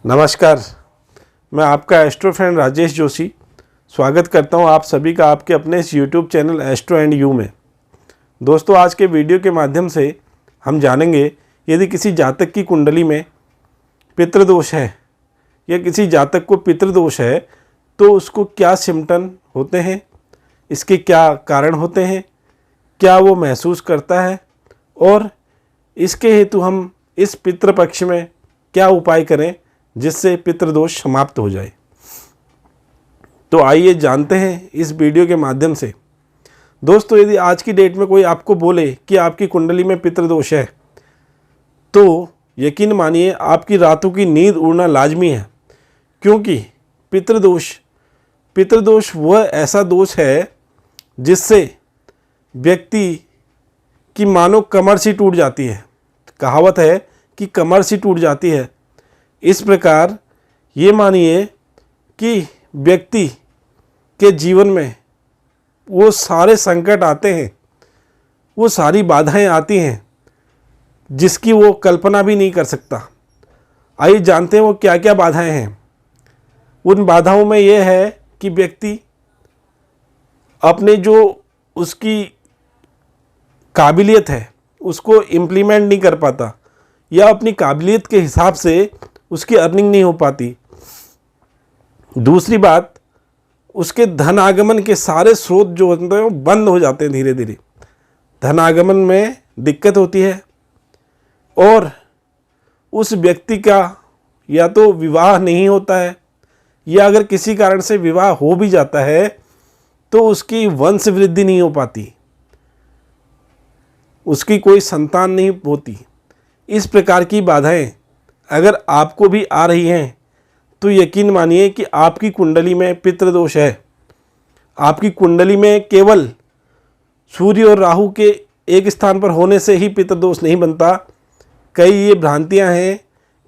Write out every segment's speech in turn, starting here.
नमस्कार, मैं आपका एस्ट्रो फ्रेंड राजेश जोशी स्वागत करता हूं आप सभी का आपके अपने इस YouTube channel astro and you में। दोस्तों, आज के वीडियो के माध्यम से हम जानेंगे यदि किसी जातक की कुंडली में पितृदोष है या किसी जातक को पितृदोष है तो उसको क्या सिम्टम होते हैं, इसके क्या कारण होते हैं, क्या वो महसूस करता है और इसके हेतु हम इस पितृपक्ष में क्या उपाय करें जिससे पितृदोष समाप्त हो जाए। तो आइए जानते हैं इस वीडियो के माध्यम से। दोस्तों, यदि आज की डेट में कोई आपको बोले कि आपकी कुंडली में पितृदोष है तो यकीन मानिए आपकी रातों की नींद उड़ना लाजमी है, क्योंकि पितृदोष वह ऐसा दोष है जिससे व्यक्ति की मानो कमर सी टूट जाती है। कहावत है कि कमर सी टूट जाती है। इस प्रकार ये मानिए कि व्यक्ति के जीवन में वो सारे संकट आते हैं, वो सारी बाधाएं आती हैं जिसकी वो कल्पना भी नहीं कर सकता। आइए जानते हैं वो क्या क्या बाधाएं हैं। उन बाधाओं में ये है कि व्यक्ति अपने जो उसकी काबिलियत है उसको इम्प्लीमेंट नहीं कर पाता या अपनी काबिलियत के हिसाब से उसकी अर्निंग नहीं हो पाती। दूसरी बात, उसके धन आगमन के सारे स्रोत जो होते हैं वो बंद हो जाते हैं। धीरे धीरे धन आगमन में दिक्कत होती है और उस व्यक्ति का या तो विवाह नहीं होता है या अगर किसी कारण से विवाह हो भी जाता है तो उसकी वंश वृद्धि नहीं हो पाती, उसकी कोई संतान नहीं होती। इस प्रकार की बाधाएं अगर आपको भी आ रही हैं तो यकीन मानिए कि आपकी कुंडली में पितृदोष है। आपकी कुंडली में केवल सूर्य और राहु के एक स्थान पर होने से ही पितृदोष नहीं बनता। कई ये भ्रांतियां हैं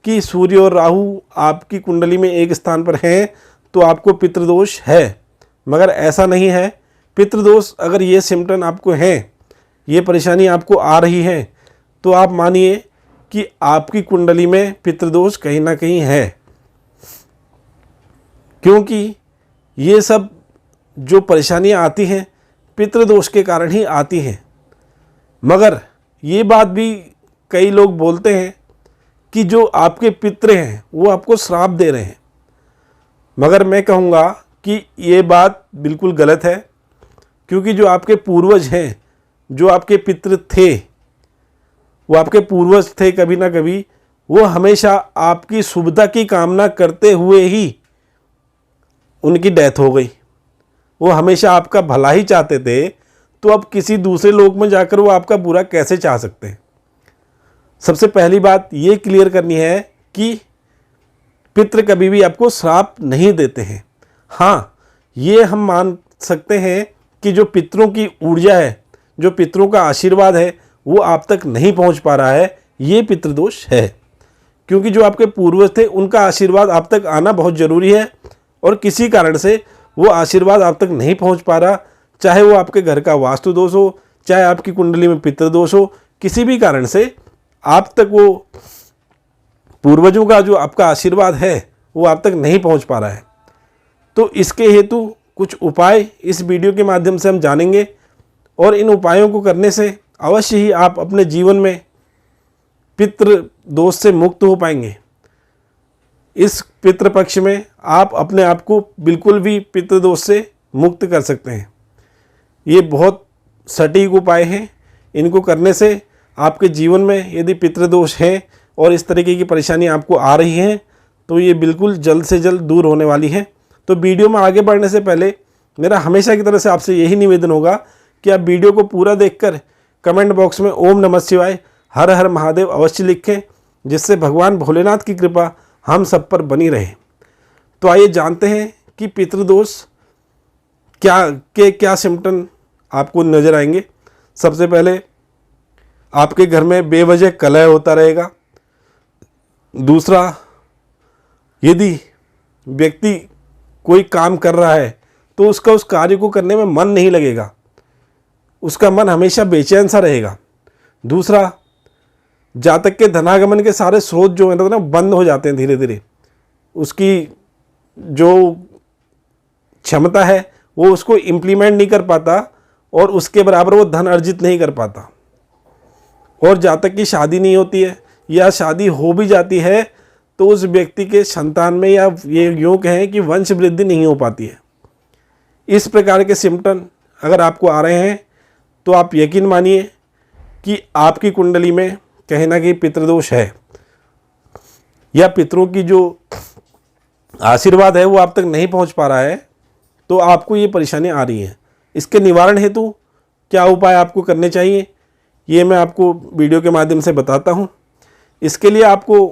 कि सूर्य और राहु आपकी कुंडली में एक स्थान पर हैं तो आपको पितृदोष है, मगर ऐसा नहीं है। पितृदोष अगर ये सिम्टम आपको हैं, ये परेशानी आपको आ रही है तो आप मानिए कि आपकी कुंडली में पितृदोष कहीं ना कहीं है, क्योंकि ये सब जो परेशानियां आती हैं पितृदोष के कारण ही आती हैं। मगर ये बात भी कई लोग बोलते हैं कि जो आपके पितृ हैं वो आपको श्राप दे रहे हैं, मगर मैं कहूँगा कि ये बात बिल्कुल गलत है, क्योंकि जो आपके पूर्वज हैं, जो आपके पितृ थे, वो आपके पूर्वज थे, कभी ना कभी वो हमेशा आपकी शुभता की कामना करते हुए ही उनकी डेथ हो गई। वो हमेशा आपका भला ही चाहते थे, तो अब किसी दूसरे लोक में जाकर वो आपका बुरा कैसे चाह सकते हैं। सबसे पहली बात ये क्लियर करनी है कि पितृ कभी भी आपको श्राप नहीं देते हैं। हाँ, ये हम मान सकते हैं कि जो पितरों की ऊर्जा है, जो पितरों का आशीर्वाद है, वो आप तक नहीं पहुंच पा रहा है, ये पितृदोष है। क्योंकि जो आपके पूर्वज थे उनका आशीर्वाद आप तक आना बहुत ज़रूरी है और किसी कारण से वो आशीर्वाद आप तक नहीं पहुंच पा रहा, चाहे वो आपके घर का वास्तु दोष हो, चाहे आपकी कुंडली में पितृदोष हो, किसी भी कारण से आप तक वो पूर्वजों का जो आपका आशीर्वाद है वो आप तक नहीं पहुँच पा रहा है। तो इसके हेतु कुछ उपाय इस वीडियो के माध्यम से हम जानेंगे और इन उपायों को करने से अवश्य ही आप अपने जीवन में पितृ दोष से मुक्त हो पाएंगे। इस पितृपक्ष में आप अपने आप को बिल्कुल भी पितृदोष से मुक्त कर सकते हैं। ये बहुत सटीक उपाय हैं। इनको करने से आपके जीवन में यदि पितृदोष है और इस तरीके की परेशानी आपको आ रही है तो ये बिल्कुल जल्द से जल्द दूर होने वाली है। तो वीडियो में आगे बढ़ने से पहले मेरा हमेशा की तरह से आपसे यही निवेदन होगा कि आप वीडियो को पूरा देखकर कमेंट बॉक्स में ओम नमः शिवाय, हर हर महादेव अवश्य लिखें, जिससे भगवान भोलेनाथ की कृपा हम सब पर बनी रहे। तो आइए जानते हैं कि पितृदोष क्या सिम्टम आपको नज़र आएंगे। सबसे पहले आपके घर में बेवजह कलह होता रहेगा। दूसरा, यदि व्यक्ति कोई काम कर रहा है तो उसका उस कार्य को करने में मन नहीं लगेगा, उसका मन हमेशा बेचैन सा रहेगा। दूसरा, जातक के धनागमन के सारे स्रोत जो है ना बंद हो जाते हैं धीरे धीरे। उसकी जो क्षमता है वो उसको इम्प्लीमेंट नहीं कर पाता और उसके बराबर वो धन अर्जित नहीं कर पाता। और जहाँ तक कि शादी नहीं होती है या शादी हो भी जाती है तो उस व्यक्ति के संतान में या ये यूँ कहें कि वंश वृद्धि नहीं हो पाती है। इस प्रकार के सिम्टम अगर आपको आ रहे हैं तो आप यकीन मानिए कि आपकी कुंडली में कहीं ना कहीं पितृदोष है या पितरों की जो आशीर्वाद है वो आप तक नहीं पहुंच पा रहा है, तो आपको ये परेशानी आ रही है। इसके निवारण हेतु क्या उपाय आपको करने चाहिए ये मैं आपको वीडियो के माध्यम से बताता हूं। इसके लिए आपको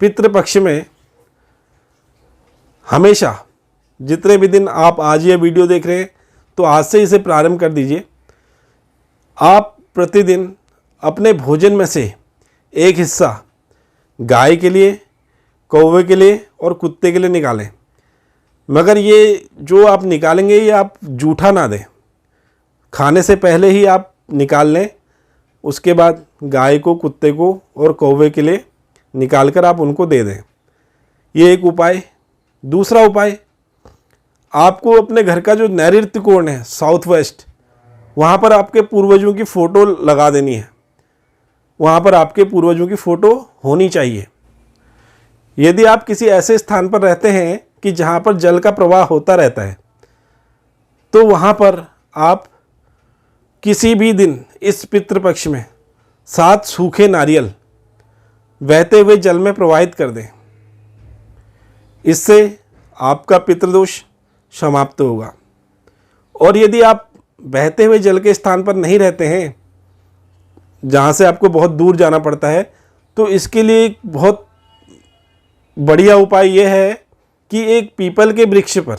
पितृपक्ष में हमेशा जितने भी दिन आप आज ये वीडियो देख रहे हैं तो आज से इसे प्रारंभ कर दीजिए। आप प्रतिदिन अपने भोजन में से एक हिस्सा गाय के लिए, कौवे के लिए और कुत्ते के लिए निकालें। मगर ये जो आप निकालेंगे ये आप जूठा ना दें, खाने से पहले ही आप निकाल लें। उसके बाद गाय को, कुत्ते को और कौवे के लिए निकाल कर आप उनको दे दें। ये एक उपाय। दूसरा उपाय, आपको अपने घर का जो नैऋत्य कोण है, साउथ वेस्ट, वहाँ पर आपके पूर्वजों की फ़ोटो लगा देनी है। वहाँ पर आपके पूर्वजों की फ़ोटो होनी चाहिए। यदि आप किसी ऐसे स्थान पर रहते हैं कि जहाँ पर जल का प्रवाह होता रहता है तो वहाँ पर आप किसी भी दिन इस पितृपक्ष में 7 सूखे नारियल बहते हुए जल में प्रवाहित कर दें। इससे आपका पितृदोष समाप्त होगा। और यदि आप बहते हुए जल के स्थान पर नहीं रहते हैं, जहाँ से आपको बहुत दूर जाना पड़ता है, तो इसके लिए एक बहुत बढ़िया उपाय यह है कि एक पीपल के वृक्ष पर,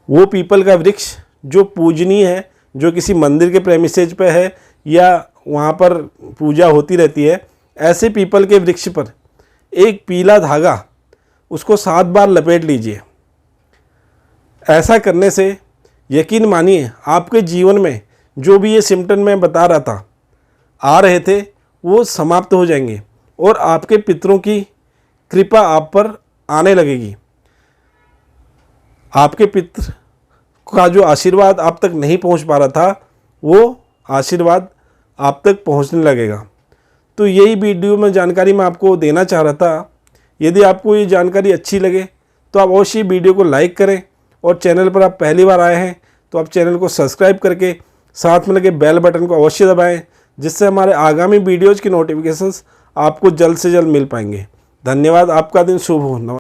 वो पीपल का वृक्ष जो पूजनीय है, जो किसी मंदिर के प्रेमिसेज पे है या वहाँ पर पूजा होती रहती है, ऐसे पीपल के वृक्ष पर एक पीला धागा उसको 7 बार लपेट लीजिए। ऐसा करने से यकीन मानिए आपके जीवन में जो भी ये सिम्टम मैं बता रहा था आ रहे थे वो समाप्त हो जाएंगे और आपके पितरों की कृपा आप पर आने लगेगी। आपके पितर का जो आशीर्वाद आप तक नहीं पहुंच पा रहा था वो आशीर्वाद आप तक पहुंचने लगेगा। तो यही वीडियो में जानकारी मैं आपको देना चाह रहा था। यदि आपको ये जानकारी अच्छी लगे तो आप अवश्य वीडियो को लाइक करें और चैनल पर आप पहली बार आए हैं तो आप चैनल को सब्सक्राइब करके साथ में लगे बेल बटन को अवश्य दबाएं, जिससे हमारे आगामी वीडियोज़ की नोटिफिकेशंस आपको जल्द से जल्द मिल पाएंगे। धन्यवाद। आपका दिन शुभ हो।